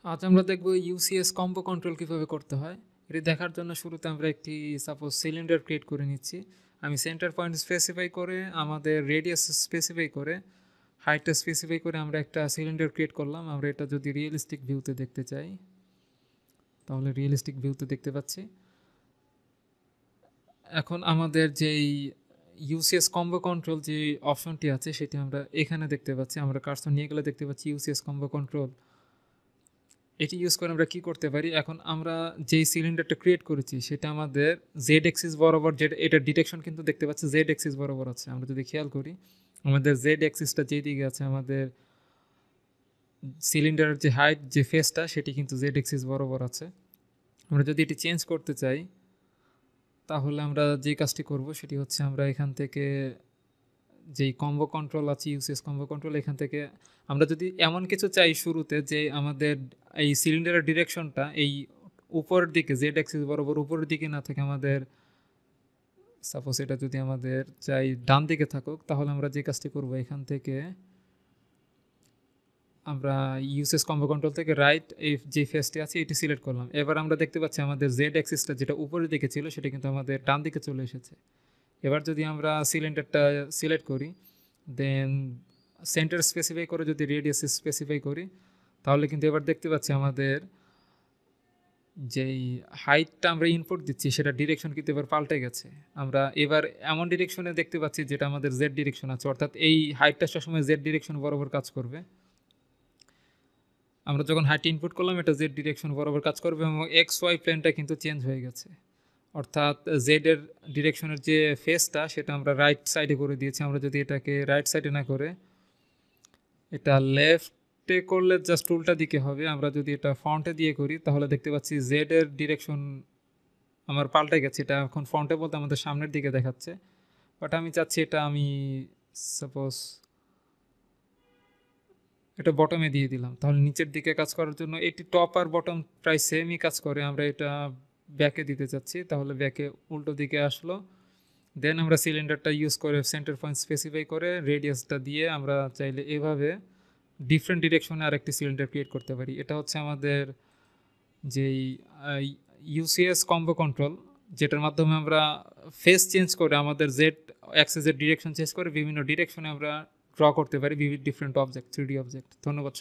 আজ আমরা দেখব ইউসিএস কম্বো কন্ট্রোল কিভাবে করতে হয়। এটি দেখার জন্য শুরুতে আমরা একটি সাপোজ সিলিন্ডার ক্রিয়েট করে নিচ্ছি। আমি সেন্টার পয়েন্ট স্পেসিফাই করে আমাদের রেডিয়াস স্পেসিফাই করে হাইটটা স্পেসিফাই করে আমরা একটা সিলিন্ডার ক্রিয়েট করলাম। আমরা এটা যদি রিয়েলিস্টিক ভিউতে দেখতে চাই তাহলে রিয়েলিস্টিক ভিউতে দেখতে পাচ্ছি। এখন আমাদের যেই ইউসিএস কম্বো কন্ট্রোল যে অপশনটি আছে সেটি আমরা এখানে দেখতে পাচ্ছি। আমরা কার্সর নিয়ে গেলে দেখতে পাচ্ছি ইউসিএস কম্বো কন্ট্রোল। এটি ইউজ করে আমরা কী করতে পারি, এখন আমরা যেই সিলিন্ডারটা ক্রিয়েট করেছি সেটা আমাদের জেড এক্সিস বরাবর, যেটা এটার ডিটেকশন কিন্তু দেখতে পাচ্ছি জেড এক্সিস বরাবর আছে। আমরা যদি খেয়াল করি আমাদের জেড এক্সিসটা যেই দিকে আছে, আমাদের সিলিন্ডারের যে হাইট যে ফেসটা সেটি কিন্তু জেড এক্সিস বরাবর আছে। আমরা যদি এটি চেঞ্জ করতে চাই তাহলে আমরা যে কাজটি করব সেটি হচ্ছে আমরা এখান থেকে যেই কম্বো কন্ট্রোল আছে ইউসিএস কম্বো কন্ট্রোল, এখান থেকে আমরা যদি এমন কিছু চাই শুরুতে যে আমাদের এই সিলিন্ডারের ডিরেকশনটা এই উপরের দিকে জেড অ্যাক্সিস বরাবর উপরের দিকে না থাকে, আমাদের সাপোজ এটা যদি আমাদের চাই ডান দিকে থাকুক, তাহলে আমরা যে কাজটি করব এখান থেকে আমরা ইউসিএস কম্বো কন্ট্রোল থেকে রাইট এই যে ফেসটি আছে এটি সিলেক্ট করলাম। এবার আমরা দেখতে পাচ্ছি আমাদের জেড অ্যাক্সিসটা যেটা উপরের দিকে ছিল সেটা কিন্তু আমাদের ডান দিকে চলে এসেছে। এবার যদি আমরা সিলিন্ডারটা সিলেক্ট করি, দেন সেন্টার স্পেসিফাই করে যদি রেডিয়াস স্পেসিফাই করি, তাহলে কিন্তু এবার দেখতে পাচ্ছি আমাদের যেই হাইটটা আমরা ইনপুট দিচ্ছি সেটা ডিরেকশন কিন্তু এবার পাল্টে গেছে। আমরা এবার এমন ডিরেকশনে দেখতে পাচ্ছি যেটা আমাদের জেড ডিরেকশন আছে, অর্থাৎ এই হাইটটা সবসময় জেড ডিরেকশন বরাবর কাজ করবে। আমরা যখন হাইট ইনপুট করলাম এটা জেড ডিরেকশন বরাবর কাজ করবে এবং এক্স ওয়াই প্লেনটা কিন্তু চেঞ্জ হয়ে গেছে, অর্থাৎ জেডের ডিরেকশনের যে ফেসটা সেটা আমরা রাইট সাইডে করে দিয়েছি। আমরা যদি এটাকে রাইট সাইডে না করে এটা লেফটে করলে জাস্ট উল্টা দিকে হবে। আমরা যদি এটা ফ্রন্টে দিয়ে করি তাহলে দেখতে পাচ্ছি জেডের ডিরেকশন আমার পাল্টে গেছে। এটা এখন ফ্রন্টে বলতে আমাদের সামনের দিকে দেখাচ্ছে, বাট আমি চাচ্ছি এটা আমি সাপোজ এটা বটমে দিয়ে দিলাম, তাহলে নিচের দিকে কাজ করার জন্য এটি টপ আর বটম প্রায় সেমই কাজ করে। আমরা এটা ব্যাকে দিতে চাচ্ছি, তাহলে ব্যাকে উল্টো দিকে আসলো। দেন আমরা সিলিন্ডারটা ইউজ করে সেন্টার পয়েন্ট স্পেসিফাই করে রেডিয়াসটা দিয়ে আমরা চাইলে এভাবে ডিফারেন্ট ডিরেকশনে আরেকটি সিলিন্ডার ক্রিয়েট করতে পারি। এটা হচ্ছে আমাদের যেই ইউসিএস কম্বো কন্ট্রোল, যেটার মাধ্যমে আমরা ফেস চেঞ্জ করে আমাদের জেড অ্যাক্সেসের ডিরেকশন চেঞ্জ করে বিভিন্ন ডিরেকশনে আমরা ড্র করতে পারি বিভিন্ন ডিফারেন্ট অবজেক্ট, 3D অবজেক্ট। ধন্যবাদ।